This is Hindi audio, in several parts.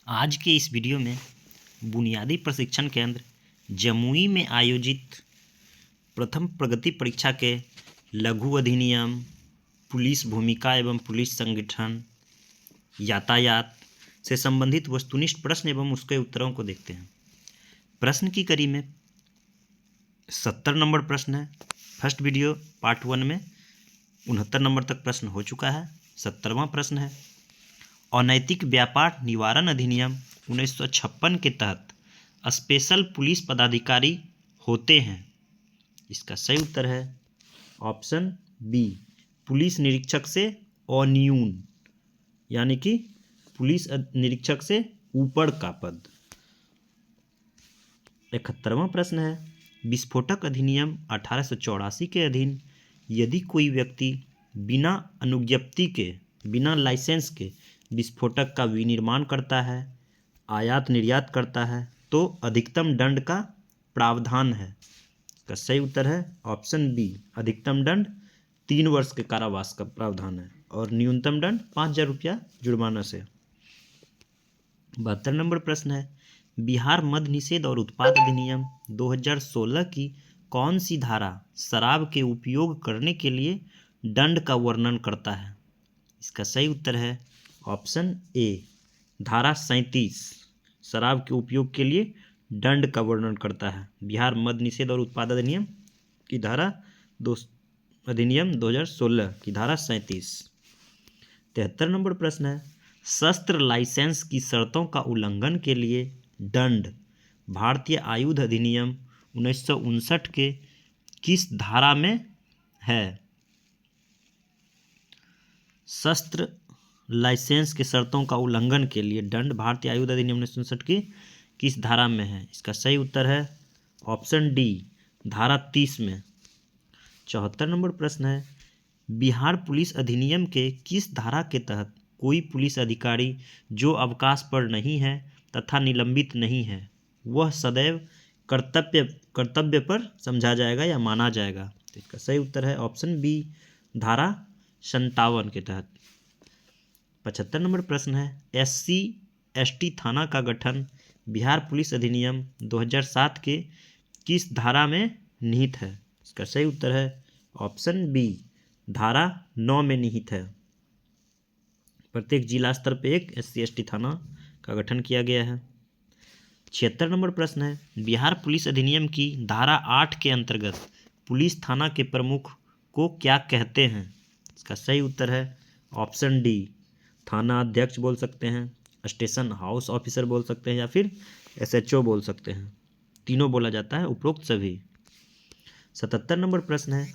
आज के इस वीडियो में बुनियादी प्रशिक्षण केंद्र जमुई में आयोजित प्रथम प्रगति परीक्षा के लघु अधिनियम, पुलिस भूमिका एवं पुलिस संगठन, यातायात से संबंधित वस्तुनिष्ठ प्रश्न एवं उसके उत्तरों को देखते हैं। प्रश्न की कड़ी में 70 नंबर प्रश्न है। फर्स्ट वीडियो पार्ट 1 में 69 नंबर तक प्रश्न हो चुका है। 70वां प्रश्न है, अनैतिक व्यापार निवारण अधिनियम 1956 के तहत स्पेशल पुलिस पदाधिकारी होते हैं। इसका सही उत्तर है ऑप्शन बी, पुलिस निरीक्षक से अन्यून, यानी कि पुलिस निरीक्षक से ऊपर का पद। 71वां प्रश्न है, विस्फोटक अधिनियम 1884 के अधीन यदि कोई व्यक्ति बिना अनुज्ञप्ति के, बिना लाइसेंस के विस्फोटक का विनिर्माण करता है, आयात निर्यात करता है, तो अधिकतम दंड का प्रावधान है। इसका सही उत्तर है ऑप्शन बी, अधिकतम दंड 3 वर्ष के कारावास का प्रावधान है और न्यूनतम दंड 5,000 रुपया जुर्माना से। 72 नंबर प्रश्न है, बिहार मद्य निषेध और उत्पाद अधिनियम 2016 की कौन सी धारा शराब के उपयोग करने के लिए दंड का वर्णन करता है? इसका सही उत्तर है ऑप्शन ए, धारा 37 शराब के उपयोग के लिए दंड का वर्णन करता है। बिहार मद्य निषेध और उत्पाद अधिनियम की धारा अधिनियम 2016 की धारा 37। 73 नंबर प्रश्न है, शस्त्र लाइसेंस की शर्तों का उल्लंघन के लिए दंड भारतीय आयुध अधिनियम 1959 के किस धारा में है? शस्त्र लाइसेंस के शर्तों का उल्लंघन के लिए दंड भारतीय आयुध अधिनियम 1959 की किस धारा में है? इसका सही उत्तर है ऑप्शन डी, धारा 30 में। 74 नंबर प्रश्न है, बिहार पुलिस अधिनियम के किस धारा के तहत कोई पुलिस अधिकारी जो अवकाश पर नहीं है तथा निलंबित नहीं है, वह सदैव कर्तव्य पर समझा जाएगा या माना जाएगा? तो इसका सही उत्तर है ऑप्शन बी, धारा 57 के तहत। 75 नंबर प्रश्न है, SC/ST थाना का गठन बिहार पुलिस अधिनियम 2007 के किस धारा में निहित है? इसका सही उत्तर है ऑप्शन बी, धारा 9 में निहित है। प्रत्येक जिला स्तर पर एक SC/ST थाना का गठन किया गया है। 76 नंबर प्रश्न है, बिहार पुलिस अधिनियम की धारा 8 के अंतर्गत पुलिस थाना के प्रमुख को क्या कहते हैं? इसका सही उत्तर है ऑप्शन डी, थाना अध्यक्ष बोल सकते हैं, स्टेशन हाउस ऑफिसर बोल सकते हैं या फिर SHO बोल सकते हैं। तीनों बोला जाता है, उपरोक्त सभी। 77 नंबर प्रश्न है,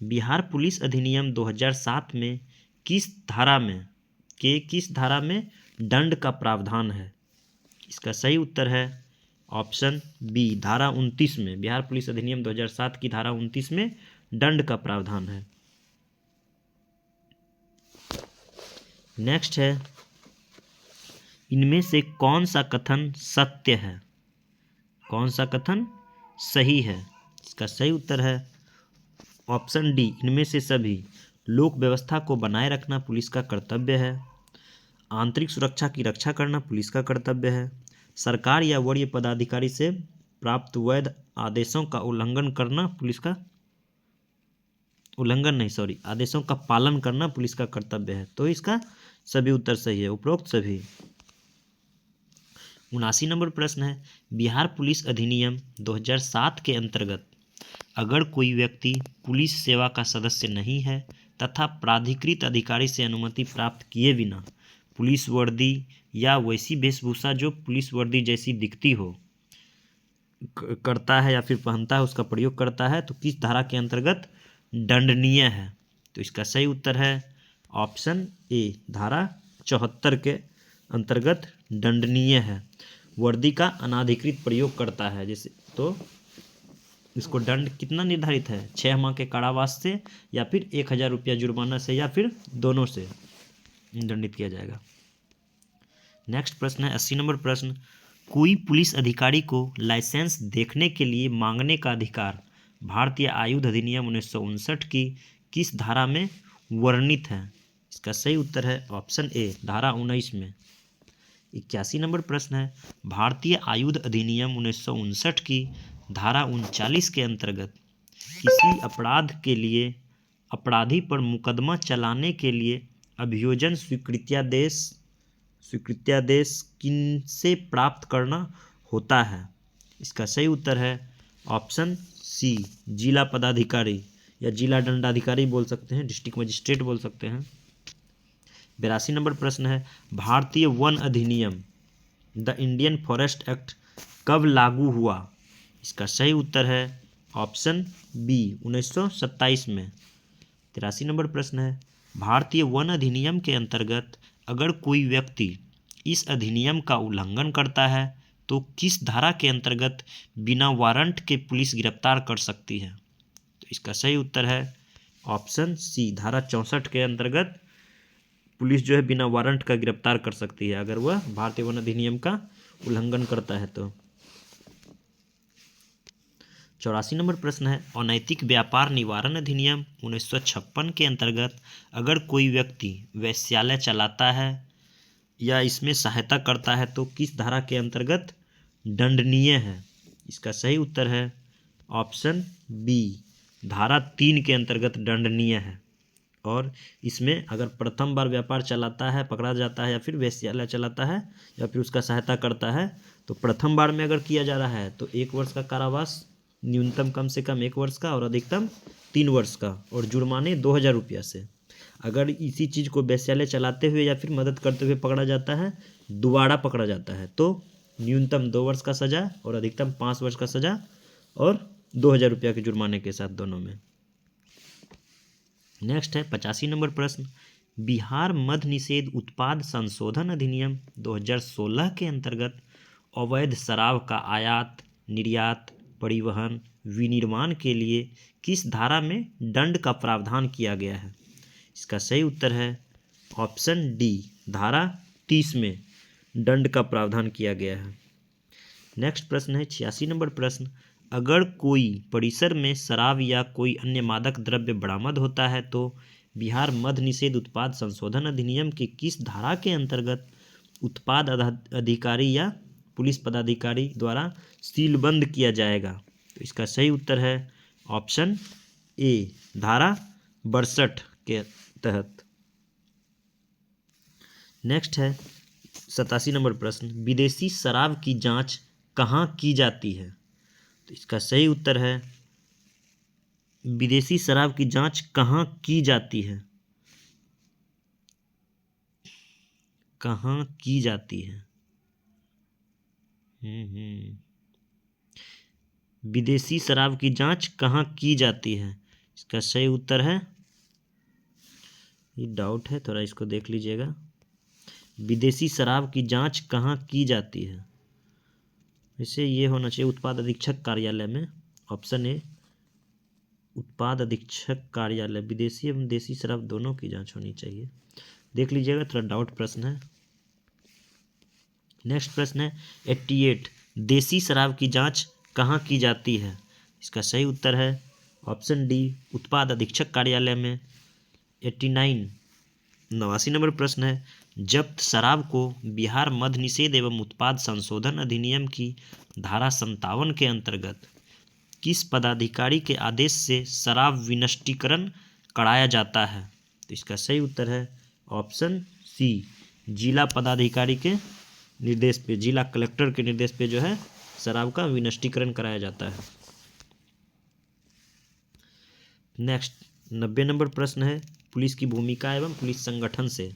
बिहार पुलिस अधिनियम 2007 में किस धारा में दंड का प्रावधान है? इसका सही उत्तर है ऑप्शन बी, धारा 29 में। बिहार पुलिस अधिनियम 2007 की धारा 29 में दंड का प्रावधान है। नेक्स्ट है, इनमें से कौन सा कथन सत्य है, कौन सा कथन सही है? इसका सही उत्तर है ऑप्शन डी, इनमें से सभी। लोक व्यवस्था को बनाए रखना पुलिस का कर्तव्य है, आंतरिक सुरक्षा की रक्षा करना पुलिस का कर्तव्य है, सरकार या वरीय पदाधिकारी से प्राप्त वैध आदेशों का आदेशों का पालन करना पुलिस का कर्तव्य है। तो इसका सभी उत्तर सही है, उपरोक्त सभी। 79 नंबर प्रश्न है, बिहार पुलिस अधिनियम 2007 के अंतर्गत अगर कोई व्यक्ति पुलिस सेवा का सदस्य नहीं है तथा प्राधिकृत अधिकारी से अनुमति प्राप्त किए बिना पुलिस वर्दी या वैसी वेशभूषा जो पुलिस वर्दी जैसी दिखती हो करता है या फिर पहनता है, उसका प्रयोग करता है, तो किस धारा के अंतर्गत दंडनीय है? तो इसका सही उत्तर है ऑप्शन ए, धारा 74 के अंतर्गत दंडनीय है। वर्दी का अनाधिकृत प्रयोग करता है जैसे, तो इसको दंड कितना निर्धारित है? 6 माह के कारावास से या फिर 1,000 रुपया जुर्माना से या फिर दोनों से दंडित किया जाएगा। नेक्स्ट प्रश्न है 80 नंबर प्रश्न, कोई पुलिस अधिकारी को लाइसेंस देखने के लिए मांगने का अधिकार भारतीय आयुध अधिनियम 1959 की किस धारा में वर्णित है? इसका सही उत्तर है ऑप्शन ए, धारा 19 में। 81 नंबर प्रश्न है, भारतीय आयुध अधिनियम 1959 की धारा 39 के अंतर्गत किसी अपराध के लिए अपराधी पर मुकदमा चलाने के लिए अभियोजन स्वीकृत्यादेश किनसे प्राप्त करना होता है? इसका सही उत्तर है ऑप्शन सी, जिला पदाधिकारी या जिला दंडाधिकारी बोल सकते हैं, डिस्ट्रिक्ट मजिस्ट्रेट बोल सकते हैं। 82 नंबर प्रश्न है, भारतीय वन अधिनियम द इंडियन फॉरेस्ट एक्ट कब लागू हुआ? इसका सही उत्तर है ऑप्शन बी, 1927 में। 83 नंबर प्रश्न है, भारतीय वन अधिनियम के अंतर्गत अगर कोई व्यक्ति इस अधिनियम का उल्लंघन करता है तो किस धारा के अंतर्गत बिना वारंट के पुलिस गिरफ्तार कर सकती है? तो इसका सही उत्तर है ऑप्शन सी, धारा 64 के अंतर्गत पुलिस जो है बिना वारंट का गिरफ्तार कर सकती है अगर वह भारतीय वन अधिनियम का उल्लंघन करता है तो। 84 नंबर प्रश्न है, अनैतिक व्यापार निवारण अधिनियम 1956 के अंतर्गत अगर कोई व्यक्ति वेश्यालय चलाता है या इसमें सहायता करता है तो किस धारा के अंतर्गत दंडनीय है? इसका सही उत्तर है ऑप्शन बी, धारा 3 के अंतर्गत दंडनीय है। और इसमें अगर प्रथम बार व्यापार चलाता है, पकड़ा जाता है, या फिर वेश्यालय चलाता है या फिर उसका सहायता करता है तो प्रथम बार में अगर किया जा रहा है तो 1 वर्ष का कारावास, न्यूनतम कम से कम 1 वर्ष का और अधिकतम 3 वर्ष का, और जुर्माने 2000 रुपया से। अगर इसी चीज़ को वेश्यालय चलाते हुए या फिर मदद करते हुए पकड़ा जाता है, दोबारा पकड़ा जाता है तो न्यूनतम 2 वर्ष का सज़ा और अधिकतम 5 वर्ष का सज़ा और 2000 रुपया के जुर्माने के साथ, दोनों में। नेक्स्ट है 85 नंबर प्रश्न, बिहार मद्य निषेध उत्पाद संशोधन अधिनियम 2016 के अंतर्गत अवैध शराब का आयात, निर्यात, परिवहन, विनिर्माण के लिए किस धारा में दंड का प्रावधान किया गया है? इसका सही उत्तर है ऑप्शन डी, धारा 30 में दंड का प्रावधान किया गया है। नेक्स्ट प्रश्न है 86 नंबर प्रश्न, अगर कोई परिसर में शराब या कोई अन्य मादक द्रव्य बरामद होता है तो बिहार मद्य निषेध उत्पाद संशोधन अधिनियम के किस धारा के अंतर्गत उत्पाद अधिकारी या पुलिस पदाधिकारी द्वारा सीलबंद किया जाएगा? तो इसका सही उत्तर है ऑप्शन ए, धारा 62 के तहत। नेक्स्ट है 87 नंबर प्रश्न, विदेशी शराब की जांच कहाँ की जाती है? तो इसका सही उत्तर है विदेशी शराब की जांच कहाँ की जाती है? कहाँ की जाती है? विदेशी शराब की जांच कहाँ की जाती है? इसका सही उत्तर है, ये डाउट है थोड़ा, इसको देख लीजिएगा। विदेशी शराब की जांच कहाँ की जाती है? वैसे ये होना चाहिए उत्पाद अधीक्षक कार्यालय में, ऑप्शन ए, उत्पाद अधीक्षक कार्यालय। विदेशी एवं देसी शराब दोनों की जांच होनी चाहिए, देख लीजिएगा, थोड़ा डाउट प्रश्न है। नेक्स्ट प्रश्न है 88, देसी शराब की जांच कहाँ की जाती है? इसका सही उत्तर है ऑप्शन डी, उत्पाद अधीक्षक कार्यालय में। 89, 89 नंबर प्रश्न है, जब्त शराब को बिहार मद्य निषेध एवं उत्पाद संशोधन अधिनियम की धारा 57 के अंतर्गत किस पदाधिकारी के आदेश से शराब विनष्टीकरण कराया जाता है? तो इसका सही उत्तर है ऑप्शन सी, जिला पदाधिकारी के निर्देश पे, जिला कलेक्टर के निर्देश पे जो है शराब का विनष्टीकरण कराया जाता है। नेक्स्ट 90 नंबर प्रश्न है, पुलिस की भूमिका एवं पुलिस संगठन से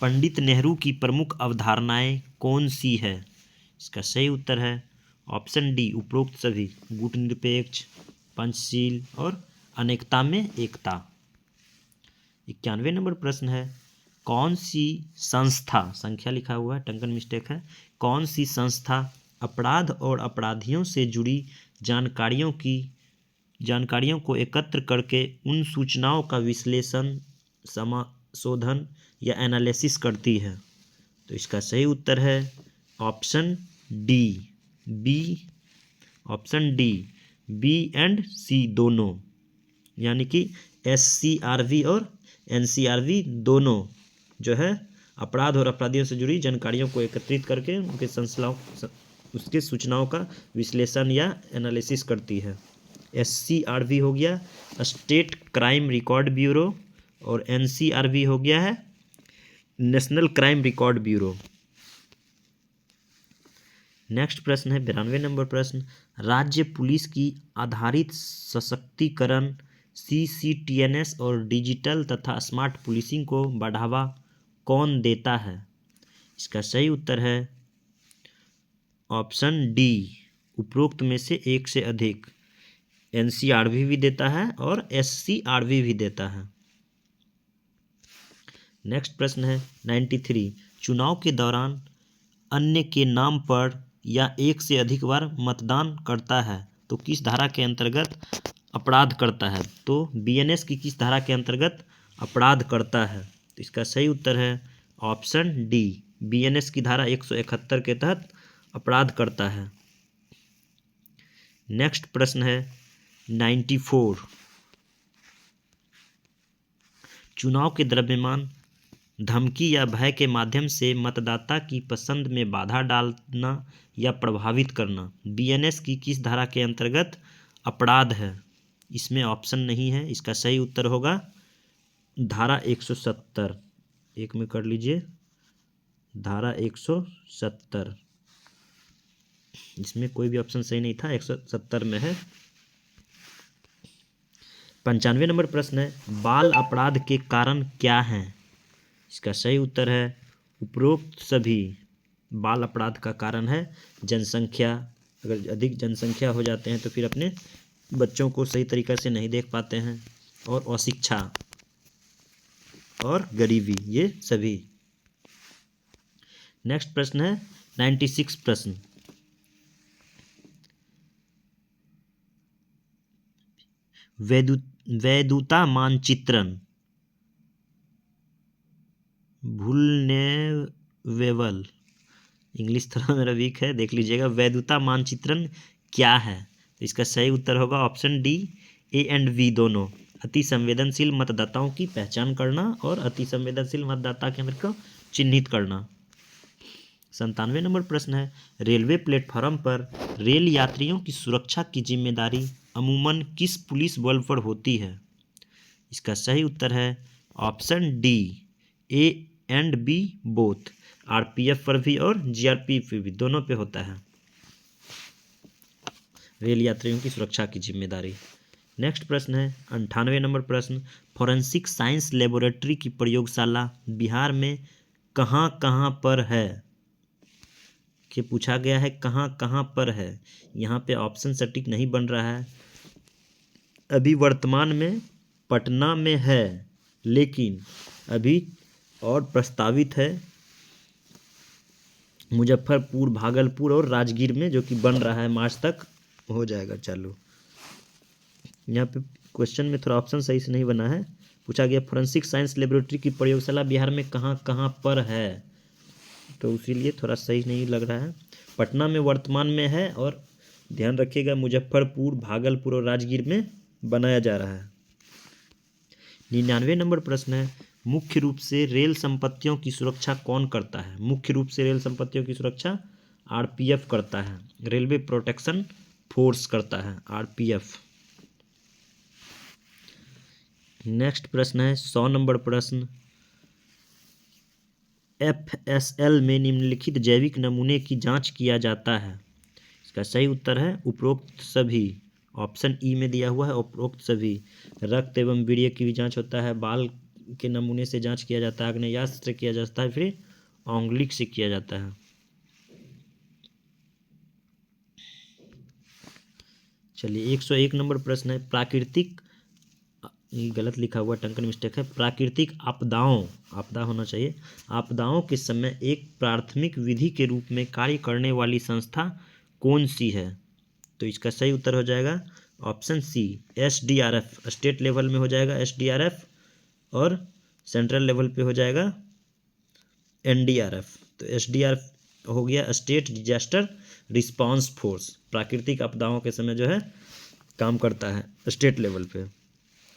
पंडित नेहरू की प्रमुख अवधारणाएं कौन सी है? इसका सही उत्तर है ऑप्शन डी, उपरोक्त सभी, गुटनिरपेक्ष, पंचशील और अनेकता में एकता। 91 नंबर प्रश्न है, कौन सी संस्था, संख्या लिखा हुआ है, टंकन मिस्टेक है, कौन सी संस्था अपराध और अपराधियों से जुड़ी जानकारियों को एकत्र करके उन सूचनाओं का विश्लेषण, समाशोधन या एनालिसिस करती है? तो इसका सही उत्तर है option D, B, option D, B and C दोनों, यानी कि SCRV और NCRV दोनों जो है अपराध और अपराधियों से जुड़ी जानकारियों को एकत्रित करके उसके सूचनाओं का विश्लेषण या एनालिसिस करती है। SCRB हो गया स्टेट क्राइम रिकॉर्ड ब्यूरो, और NCRB हो गया है national crime record bureau. Next प्रश्न है 92 नंबर प्रश्न, राज्य पुलिस की आधारित सशक्तिकरण CCTNS और डिजिटल तथा स्मार्ट पुलिसिंग को बढ़ावा कौन देता है? इसका सही उत्तर है ऑप्शन डी, उपरोक्त में से एक से अधिक। NCRB भी देता है और SCRB भी देता है। नेक्स्ट प्रश्न है 93, चुनाव के दौरान अन्य के नाम पर या एक से अधिक बार मतदान करता है तो किस धारा के अंतर्गत अपराध करता है? तो BNS की किस धारा के अंतर्गत अपराध करता है? तो इसका सही उत्तर है ऑप्शन डी, BNS की धारा 171 के तहत अपराध करता है। नेक्स्ट प्रश्न है 94, चुनाव के द्रव्यमान धमकी या भय के माध्यम से मतदाता की पसंद में बाधा डालना या प्रभावित करना BNS की किस धारा के अंतर्गत अपराध है? इसमें ऑप्शन नहीं है, इसका सही उत्तर होगा धारा 170। एक में कर लीजिए धारा 170, इसमें कोई भी ऑप्शन सही नहीं था, 170 में है। 95 नंबर प्रश्न है, बाल अपराध के कारण क्या हैं? इसका सही उत्तर है उपरोक्त सभी। बाल अपराध का कारण है जनसंख्या, अगर अधिक जनसंख्या हो जाते हैं तो फिर अपने बच्चों को सही तरीक़े से नहीं देख पाते हैं, और अशिक्षा और गरीबी, ये सभी। नेक्स्ट प्रश्न है 96 प्रश्न, वैधता मानचित्रण वुल्नेरेबल, इंग्लिश थोड़ा मेरा वीक है, देख लीजिएगा। वैधता मानचित्रण क्या है? तो इसका सही उत्तर होगा option D, A and B दोनों। अति संवेदनशील मतदाताओं की पहचान करना और अति संवेदनशील मतदाता केंद्र को चिन्हित करना। 97 नंबर प्रश्न है, रेलवे प्लेटफार्म पर रेल यात्रियों की सुरक्षा की जिम्मेदारी अमूमन किस पुलिस बल पर होती है? इसका सही उत्तर है option D, A and B both. RPF पर भी और GRP पर भी, दोनों पे होता है रेल यात्रियों की सुरक्षा की जिम्मेदारी। नेक्स्ट प्रश्न है 98 नंबर प्रश्न, फॉरेंसिक साइंस लेबोरेटरी की प्रयोगशाला बिहार में कहाँ कहाँ पर है? कि पूछा गया है कहाँ कहाँ पर है, यहाँ पे ऑप्शन सटीक नहीं बन रहा है। अभी वर्तमान में पटना में है, लेकिन अभी और प्रस्तावित है मुजफ्फरपुर, भागलपुर और राजगीर में, जो कि बन रहा है, मार्च तक हो जाएगा चालू। यहाँ पे क्वेश्चन में थोड़ा ऑप्शन सही से नहीं बना है। पूछा गया फोरेंसिक साइंस लेबोरेटरी की प्रयोगशाला बिहार में कहाँ कहाँ पर है, तो इसीलिए थोड़ा सही नहीं लग रहा है। पटना में वर्तमान में है, और ध्यान रखिएगा मुजफ्फरपुर, भागलपुर और राजगीर में बनाया जा रहा है। 99 नंबर प्रश्न है, मुख्य रूप से रेल संपत्तियों की सुरक्षा कौन करता है? मुख्य रूप से रेल संपत्तियों की सुरक्षा RPF करता है, रेलवे प्रोटेक्शन फोर्स करता है, RPF। नेक्स्ट प्रश्न है 100 नंबर प्रश्न, FSL में निम्नलिखित जैविक नमूने की जांच किया जाता है। इसका सही उत्तर है उपरोक्त सभी। ऑप्शन ई में दिया हुआ है उपरोक्त सभी। रक्त एवं वीर्य की भी जांच होता है, बाल के नमूने से जांच किया जाता है, आग्नेयास्त्र से किया जाता है, फिर औंगलिक से किया जाता है। चलिए 101 नंबर प्रश्न है, प्राकृतिक, ये गलत लिखा हुआ, टंकन मिस्टेक है, प्राकृतिक आपदाओं, आपदा होना चाहिए, आपदाओं के समय एक प्राथमिक विधि के रूप में कार्य करने वाली संस्था कौन सी है? तो इसका सही उत्तर हो जाएगा option C, SDRF। State level में हो जाएगा SDRF, और सेंट्रल लेवल पे हो जाएगा NDRF। तो SDRF हो गया स्टेट डिजास्टर रिस्पांस फोर्स, प्राकृतिक आपदाओं के समय जो है काम करता है स्टेट लेवल पे,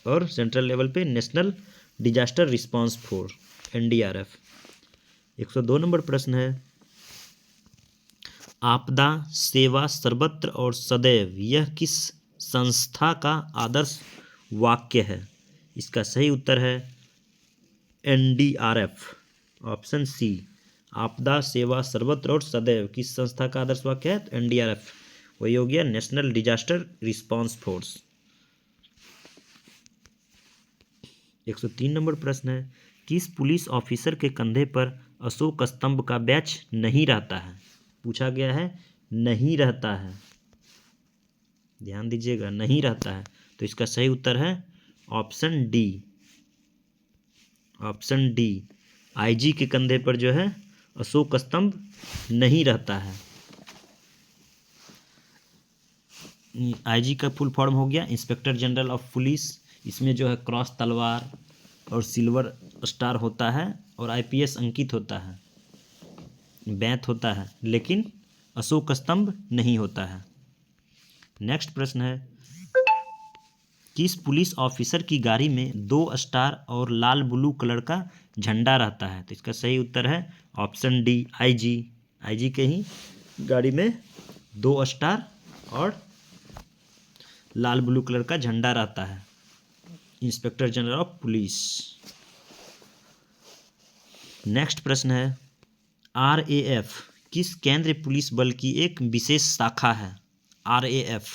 और सेंट्रल लेवल पे national disaster response force NDRF। 102 number प्रश्न है, आपदा सेवा सर्वत्र और सदैव यह किस संस्था का आदर्श वाक्य है? इसका सही उत्तर है एनडीआरएफ, ऑप्शन सी। आपदा सेवा सर्वत्र और सदैव किस संस्था का आदर्श वाक्य है? तो एनडीआरएफ, वही हो गया national disaster response force. 103 number प्रश्न है, किस पुलिस ऑफिसर के कंधे पर अशोक स्तंभ का बैच नहीं रहता है? पूछा गया है, नहीं रहता है, ध्यान दीजिएगा, नहीं रहता है। तो इसका सही उत्तर है option D, option D. IG के कंधे पर जो है अशोक स्तंभ नहीं रहता है। आईजी का फुल फॉर्म हो गया इंस्पेक्टर जनरल ऑफ पुलिस। इसमें जो है क्रॉस तलवार और सिल्वर स्टार होता है और आईपीएस अंकित होता है, बैंत होता है, लेकिन अशोक स्तंभ नहीं होता है। नेक्स्ट प्रश्न है, किस पुलिस ऑफिसर की गाड़ी में 2 स्टार और लाल ब्लू कलर का झंडा रहता है? तो इसका सही उत्तर है ऑप्शन डी, आईजी। आईजी के ही गाड़ी में 2 स्टार और लाल ब्लू कलर का झंडा रहता है, inspector general of police. Next प्रश्न है, आरएएफ किस केंद्रीय पुलिस बल की एक विशेष शाखा है? आरएएफ,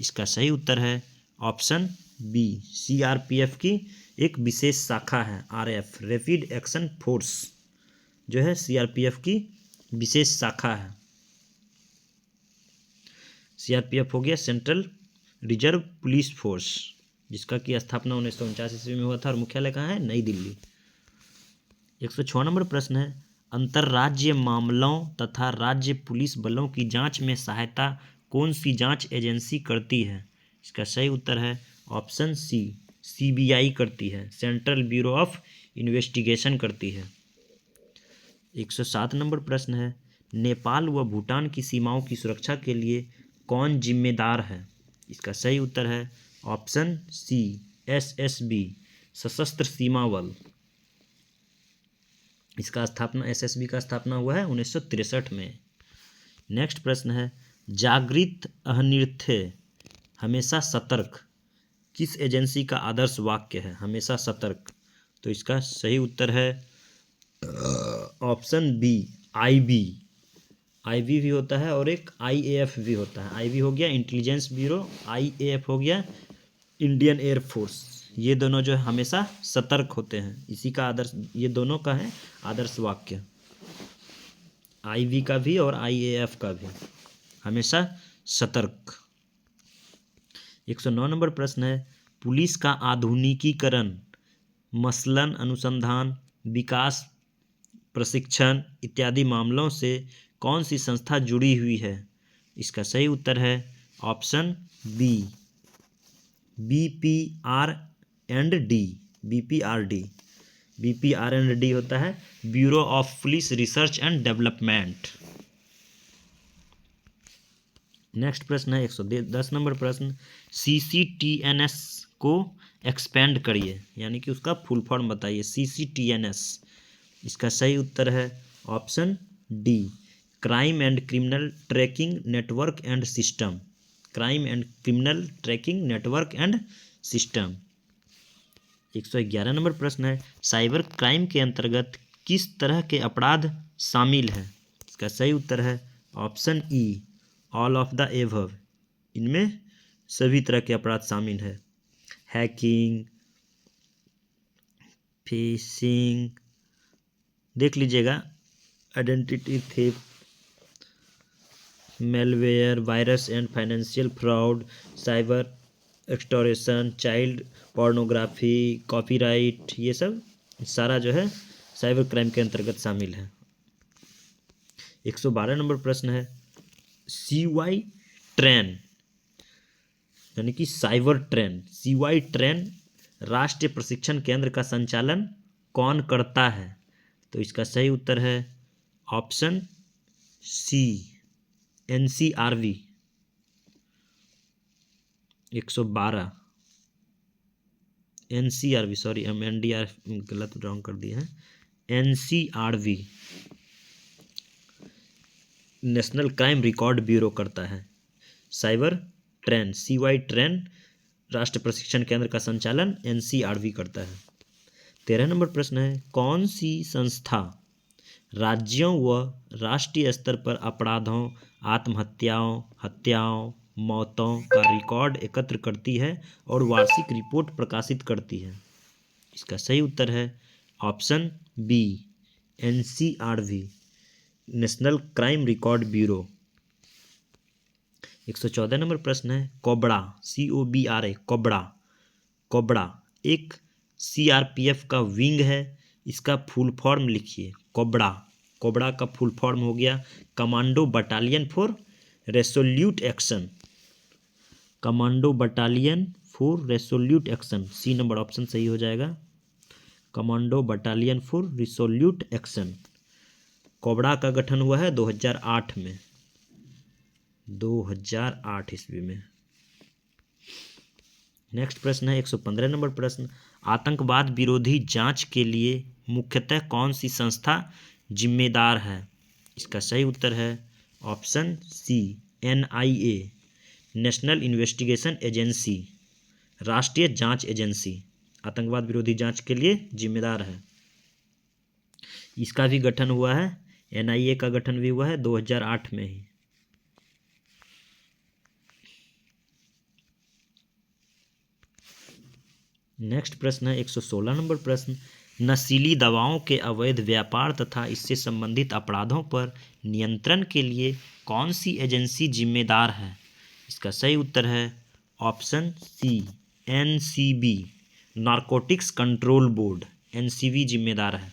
इसका सही उत्तर है ऑप्शन बी, सीआरपीएफ की एक विशेष शाखा है आरएएफ, रैपिड एक्शन फोर्स जो है सीआरपीएफ की विशेष शाखा है। सीआरपीएफ हो गया सेंट्रल रिजर्व पुलिस फोर्स, जिसका की स्थापना 1949 ईस्वी में हुआ था और मुख्यालय कहाँ है? नई दिल्ली। 106 नंबर प्रश्न है, अंतर्राज्यीय मामलों तथा राज्य पुलिस बलों की जांच में सहायता कौन सी जांच एजेंसी करती है? इसका सही उत्तर है ऑप्शन सी, सीबीआई करती है, सेंट्रल ब्यूरो ऑफ इन्वेस्टिगेशन करती है। 107 नंबर प्रश्न है, नेपाल व भूटान की सीमाओं की सुरक्षा के लिए कौन जिम्मेदार है? इसका सही उत्तर है ऑप्शन सी, एसएसबी, सशस्त्र सीमा बल। इसका स्थापना, एसएसबी का स्थापना हुआ है 1963 में। नेक्स्ट प्रश्न है, जागृत अनिर्णय हमेशा सतर्क किस एजेंसी का आदर्श वाक्य है? हमेशा सतर्क। तो इसका सही उत्तर है ऑप्शन बी, आईबी। आईबी भी होता है और एक आईएएफ भी होता है। आईबी हो गया इंटेलिजेंस ब्यूरो, आईएएफ हो गया इंडियन एयर फोर्स। ये दोनों जो है हमेशा सतर्क होते हैं, इसी का आदर्श, ये दोनों का है आदर्श वाक्य, आईबी का भी और आईएएफ का भी, हमेशा सतर्क। 109 नंबर प्रश्न है, पुलिस का आधुनिकीकरण मसलन अनुसंधान, विकास, प्रशिक्षण इत्यादि मामलों से कौन सी संस्था जुड़ी हुई है? इसका सही उत्तर है option B, BPR and D, BPRD. BPR and D होता है bureau of police research and development. Next प्रश्न है 110 नंबर प्रश्न, सीसीटीएनएस को एक्सपेंड करिए, यानी कि उसका फुल फॉर्म बताइए, सीसीटीएनएस। इसका सही उत्तर है option D, crime and criminal tracking network and system, crime and criminal tracking network and system. 111 number प्रश्न है, साइबर क्राइम के अंतर्गत किस तरह के अपराध शामिल हैं? इसका सही उत्तर है option E, all of the above. इनमें सभी तरह के अपराध शामिल है, हैकिंग, फिशिंग, देख लीजिएगा, identity theft, malware, virus and financial fraud, cyber extortion, child pornography, copyright, ये सब सारा जो है साइबर क्राइम के अंतर्गत शामिल है। 112 नंबर प्रश्न है, सीवाई ट्रेन यानी कि साइबर ट्रेन, सीवाई ट्रेन राष्ट्रीय प्रशिक्षण केंद्र का संचालन कौन करता है? तो इसका सही उत्तर है option C, NCRB. 112 NCRB, sorry हम एनडीआर गलत रॉन्ग कर दिए हैं, NCRB national crime record bureau करता है। साइबर ट्रेन CY ट्रेन राष्ट्रीय प्रशिक्षण केंद्र का संचालन NCRB करता है। 13 नंबर प्रश्न है, कौन सी संस्था राज्यों व राष्ट्रीय स्तर पर अपराधों, आत्महत्याओं, हत्याओं, मौतों का रिकॉर्ड एकत्र करती है और वार्षिक रिपोर्ट प्रकाशित करती है? इसका सही उत्तर है option B NCRB national crime record bureau. 114 number प्रश्न है, कोबरा COBRA कोबरा एक CRPF का विंग है, इसका फुल फॉर्म लिखिए। कोबरा का फुल फॉर्म हो गया commando battalion for resolute action. Commando battalion for resolute action, C number option सही हो जाएगा। Commando battalion for resolute action. Cobra का गठन हुआ है 2008 में, 2008 ईस्वी में। नेक्स्ट प्रश्न है 115 नंबर प्रश्न, आतंकवाद विरोधी जांच के लिए मुख्यतः कौन सी संस्था जिम्मेदार है? इसका सही उत्तर है option C NIA national investigation agency, राष्ट्रीय जांच एजेंसी आतंकवाद विरोधी जांच के लिए जिम्मेदार है। इसका भी गठन हुआ है, NIA का गठन भी हुआ है 2008 में ही। नेक्स्ट प्रश्न है 116 नंबर प्रश्न, नशीली दवाओं के अवैध व्यापार तथा इससे संबंधित अपराधों पर नियंत्रण के लिए कौन सी एजेंसी जिम्मेदार है? इसका सही उत्तर है option C NCB narcotics control board, NCB जिम्मेदार है।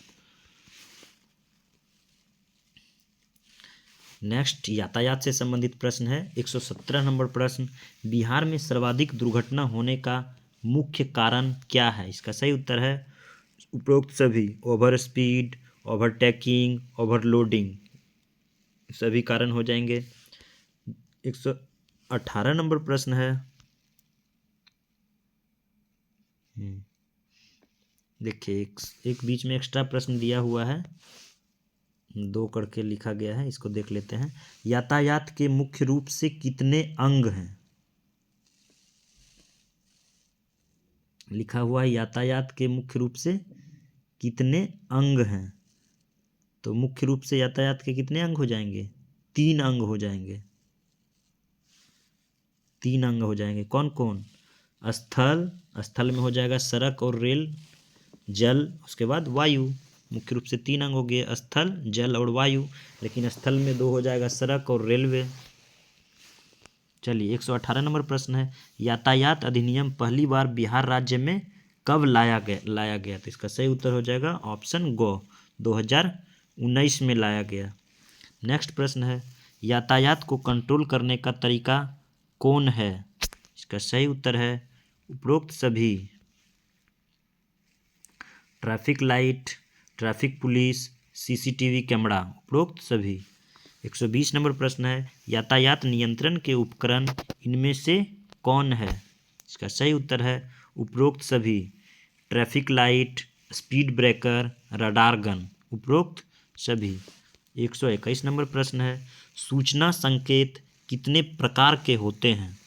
नेक्स्ट यातायात से संबंधित प्रश्न है 117 नंबर प्रश्न, बिहार में सर्वाधिक दुर्घटना होने का मुख्य कारण क्या है? इसका सही उत्तर है उपरोक्त सभी, ओवर स्पीड, ओवरटेकिंग, ओवरलोडिंग सभी कारण हो जाएंगे। 118 नंबर प्रश्न है, देखिए एक बीच में एक्स्ट्रा प्रश्न दिया हुआ है, 2 करके लिखा गया है, इसको देख लेते हैं। यातायात के मुख्य रूप से कितने अंग हैं? लिखा हुआ है यातायात के मुख्य रूप से कितने अंग हैं, तो मुख्य रूप से यातायात के कितने अंग हो जाएंगे? 3 अंग हो जाएंगे। 3 अंग हो जाएंगे, कौन कौन? स्थल में हो जाएगा सड़क और रेल, जल, उसके बाद वायु। मुख्य रूप से 3 अंग हो गए, स्थल, जल और वायु, लेकिन स्थल में 2 हो जाएगा सड़क और रेलवे। चलिए 118 नंबर प्रश्न है, यातायात अधिनियम पहली बार बिहार राज्य में कब लाया गया? तो इसका सही उत्तर हो जाएगा ऑप्शन गो 2019 में लाया गया। नेक्स्ट प्रश्न है, यातायात को कंट्रोल करने का तरीका कौन है? इसका सही उत्तर है उपरोक्त सभी, traffic light, traffic police, CCTV camera, उपरोक्त सभी। 120 नंबर प्रश्न है, यातायात नियंत्रण के उपकरण इनमें से कौन है? इसका सही उत्तर है उपरोक्त सभी, traffic light, speed breaker, radar gun, उपरोक्त सभी। 121 नंबर प्रश्न है, सूचना संकेत कितने प्रकार के होते हैं?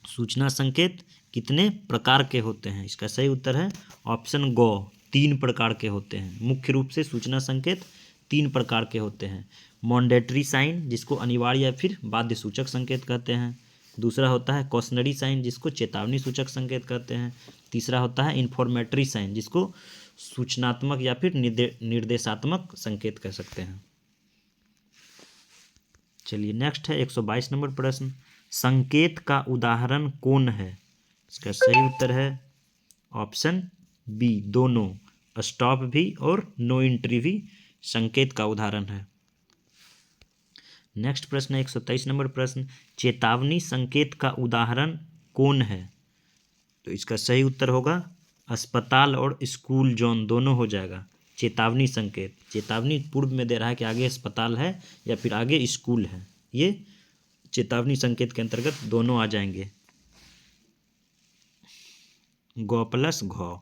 सूचना संकेत कितने प्रकार के होते हैं? इसका सही उत्तर है ऑप्शन गो 3 प्रकार के होते हैं। मुख्य रूप से सूचना संकेत 3 प्रकार के होते हैं। मॉन्डेटरी साइन, जिसको अनिवार्य या फिर बाध्य सूचक संकेत कहते हैं। दूसरा होता है कॉशनरी साइन, जिसको चेतावनी सूचक संकेत कहते हैं। तीसरा होता है इन्फॉर्मेटरी साइन, जिसको सूचनात्मक या फिर निर्देशात्मक संकेत कह सकते हैं। चलिए नेक्स्ट है 122 नंबर प्रश्न, संकेत का उदाहरण कौन है? इसका सही उत्तर है ऑप्शन बी दोनों, स्टॉप भी और नो एंट्री भी संकेत का उदाहरण है। नेक्स्ट प्रश्न है 123 नंबर प्रश्न, चेतावनी संकेत का उदाहरण कौन है? तो इसका सही उत्तर होगा अस्पताल और स्कूल जोन दोनों हो जाएगा। चेतावनी संकेत, चेतावनी पूर्व में दे रहा है कि आगे अस्पताल है या फिर आगे स्कूल है, ये चेतावनी संकेत के अंतर्गत दोनों आ जाएंगे। गौ प्लस घौ।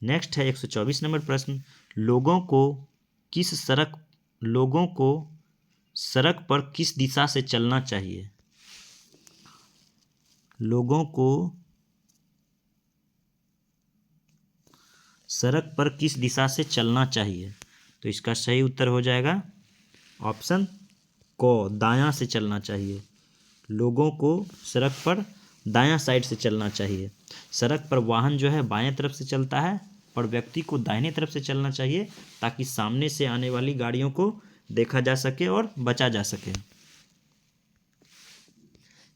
नेक्स्ट है 124 नंबर प्रश्न, लोगों को सड़क पर किस दिशा से चलना चाहिए? लोगों को सड़क पर किस दिशा से चलना चाहिए? तो इसका सही उत्तर हो जाएगा ऑप्शन को, दायां से चलना चाहिए। लोगों को सड़क पर दायां साइड से चलना चाहिए। सड़क पर वाहन जो है बाएं तरफ से चलता है, और व्यक्ति को दाहिने तरफ से चलना चाहिए, ताकि सामने से आने वाली गाड़ियों को देखा जा सके और बचा जा सके।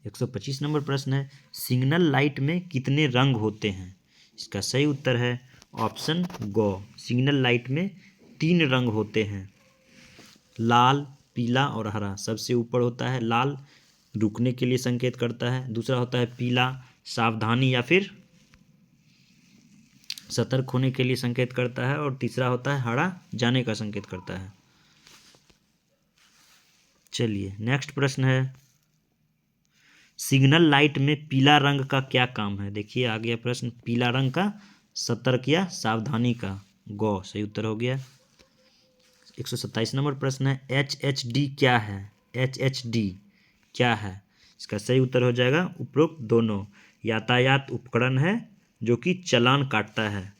125 नंबर प्रश्न है, सिग्नल लाइट में कितने रंग होते हैं? इसका सही उत्तर है ऑप्शन गो, सिग्नल लाइट में 3 रंग होते हैं, लाल, पीला और हरा। सबसे ऊपर होता है लाल, रुकने के लिए संकेत करता है। दूसरा होता है पीला, सावधानी या फिर सतर्क होने के लिए संकेत करता है। और तीसरा होता है हरा, जाने का संकेत करता है। चलिए नेक्स्ट प्रश्न है, सिग्नल लाइट में पीला रंग का क्या काम है? देखिए आ गया प्रश्न, पीला रंग का सतर्क या सावधानी का, गो सही उत्तर हो गया। 127 नंबर प्रश्न है, HHD क्या है? HHD क्या है? इसका सही उत्तर हो जाएगा उपरोक्त दोनों। यातायात उपकरण है जो कि चालान काटता है,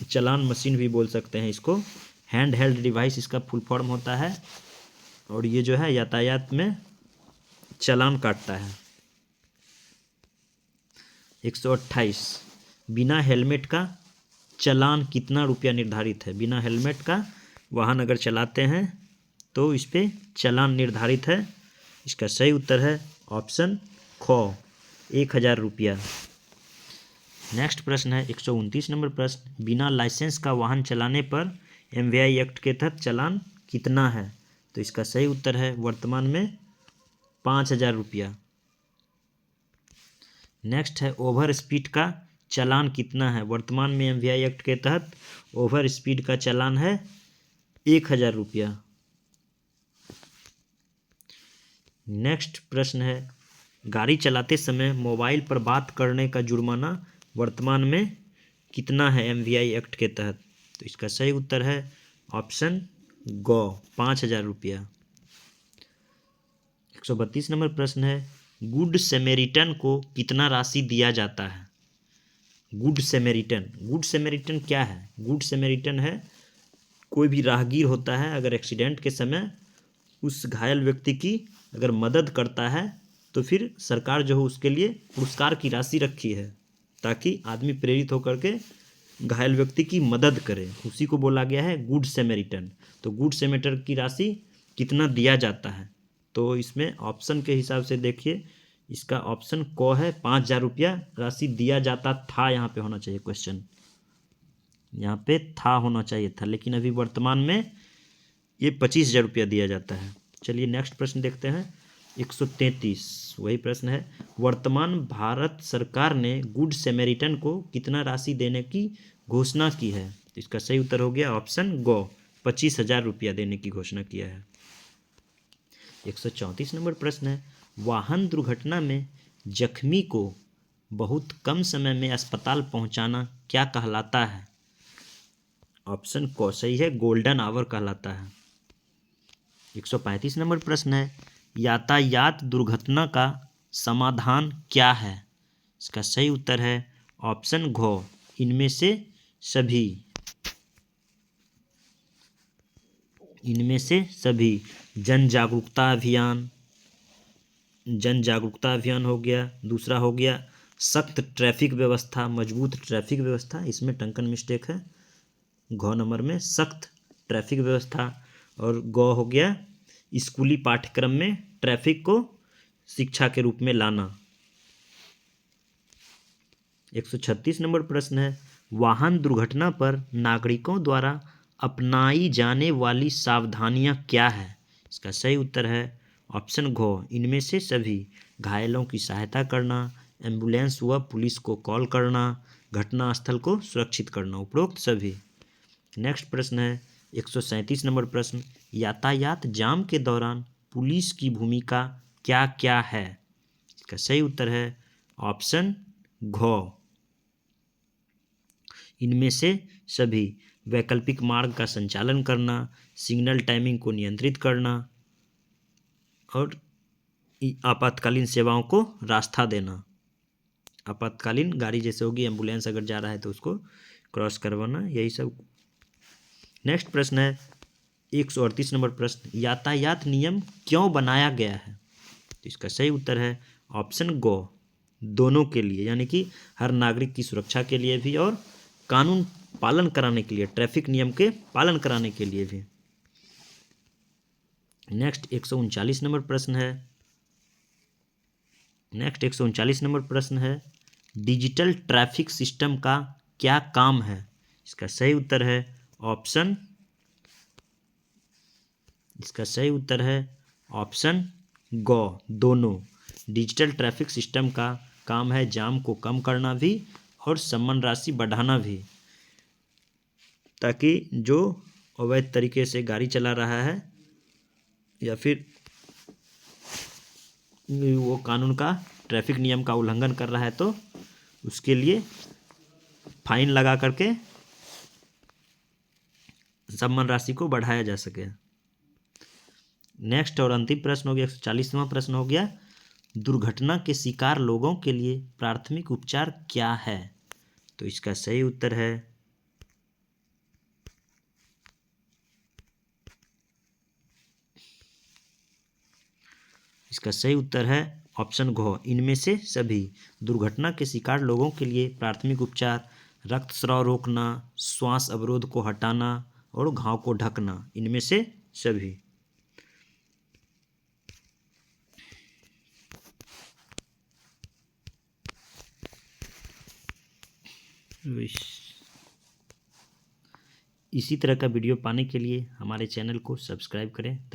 चालान मशीन भी बोल सकते हैं इसको। हैंड हेल्ड डिवाइस इसका फुल फॉर्म होता है, और ये जो है यातायात में चालान काटता है। 128, बिना हेलमेट का चालान कितना रुपया निर्धारित है? बिना हेलमेट का वाहन अगर चलाते हैं तो इस पर चालान निर्धारित है। इसका सही उत्तर है ऑप्शन ख, 1000 रुपया। नेक्स्ट प्रश्न है 129 नंबर प्रश्न, बिना लाइसेंस का वाहन चलाने पर MVI एक्ट के तहत चालान कितना है? तो इसका सही उत्तर है वर्तमान में 5000 रुपया। नेक्स्ट है ओवर स्पीड का चालान कितना है? वर्तमान में MVI एक्ट के तहत ओवर स्पीड का चालान है 1000 रुपया। नेक्स्ट प्रश्न है, गाड़ी चलाते समय मोबाइल पर बात करने का जुर्माना वर्तमान में कितना है MVI एक्ट के तहत? तो इसका सही उत्तर है ऑप्शन गो, 5000 रुपया। 132 नंबर प्रश्न है, गुड सैमरिटन को कितना राशि दिया जाता है? गुड सैमरिटन क्या है? गुड सैमरिटन है, कोई भी राहगीर होता है, अगर एक्सीडेंट के समय उस घायल व्यक्ति की अगर मदद करता है तो फिर सरकार जो है उसके लिए पुरस्कार की राशि रखी है, ताकि आदमी प्रेरित होकर के घायल व्यक्ति की मदद करे, उसी को बोला गया है गुड सैमरिटन। तो गुड सैमरिटन की राशि कितना दिया जाता है? तो इसमें ऑप्शन के हिसाब से देखिए, इसका ऑप्शन को है 5000 रुपया राशि दिया जाता था। यहाँ पे होना चाहिए क्वेश्चन, यहाँ पे था होना चाहिए था, लेकिन अभी वर्तमान में ये 25000 रुपया दिया जाता है। चलिए नेक्स्ट प्रश्न देखते हैं 133, वही प्रश्न है, वर्तमान भारत सरकार ने गुड सैमरिटन को कितना राशि देने की घोषणा की है? तो इसका सही उत्तर हो गया ऑप्शन गो, 25000 रुपया देने की घोषणा किया है। 134 नंबर प्रश्न है, वाहन दुर्घटना में जख्मी को बहुत कम समय में अस्पताल पहुंचाना क्या कहलाता है? ऑप्शन को सही है, गोल्डन आवर कहलाता है। 135 नंबर प्रश्न है, यातायात दुर्घटना का समाधान क्या है? इसका सही उत्तर है ऑप्शन घ, इनमें से सभी। इनमें से सभी जन जागरूकता अभियान हो गया। दूसरा हो गया सख्त ट्रैफिक व्यवस्था, मजबूत ट्रैफिक व्यवस्था, इसमें टंकन मिस्टेक है, घ नंबर में सख्त ट्रैफिक व्यवस्था। और ग हो गया स्कूली पाठ्यक्रम में ट्रैफिक को शिक्षा के रूप में लाना। 136 नंबर प्रश्न है, वाहन दुर्घटना पर नागरिकों द्वारा अपनाई जाने वाली सावधानियां क्या है? इसका सही उत्तर है ऑप्शन घ, इनमें से सभी। घायलों की सहायता करना, एम्बुलेंस व पुलिस को कॉल करना, घटनास्थल को सुरक्षित करना, उपरोक्त सभी। नेक्स्ट प्रश्न है 137 नंबर प्रश्न, यातायात जाम के दौरान पुलिस की भूमिका क्या क्या है? इसका सही उत्तर है ऑप्शन घ, इनमें से सभी। वैकल्पिक मार्ग का संचालन करना, सिग्नल टाइमिंग को नियंत्रित करना और आपातकालीन सेवाओं को रास्ता देना। आपातकालीन गाड़ी जैसे होगी, एम्बुलेंस अगर जा रहा है तो उसको क्रॉस करवाना, यही सब। नेक्स्ट प्रश्न है 138 नंबर प्रश्न, यातायात नियम क्यों बनाया गया है? तो इसका सही उत्तर है ऑप्शन गो, दोनों के लिए, यानी कि हर नागरिक की सुरक्षा के लिए भी और कानून पालन कराने के लिए, ट्रैफिक नियम के पालन कराने के लिए भी। नेक्स्ट 139 नंबर प्रश्न है, डिजिटल ट्रैफिक सिस्टम का क्या काम है? इसका सही उत्तर है ऑप्शन गो, दोनों। डिजिटल ट्रैफिक सिस्टम का काम है जाम को कम करना भी और सम्मान राशि बढ़ाना भी, ताकि जो अवैध तरीके से गाड़ी चला रहा है या फिर वो कानून का, ट्रैफिक नियम का उल्लंघन कर रहा है तो उसके लिए फाइन लगा करके सम्मान राशि को बढ़ाया जा सके। नेक्स्ट और अंतिम प्रश्न हो गया 140वां प्रश्न हो गया, दुर्घटना के शिकार लोगों के लिए प्राथमिक उपचार क्या है? तो इसका सही उत्तर है ऑप्शन घ, इनमें से सभी। दुर्घटना के शिकार लोगों के लिए प्राथमिक उपचार रक्तस्राव रोकना, श्वास अवरोध को हटाना और घाव को ढकना, इनमें से सभी। इसी तरह का वीडियो पाने के लिए हमारे चैनल को सब्सक्राइब करें।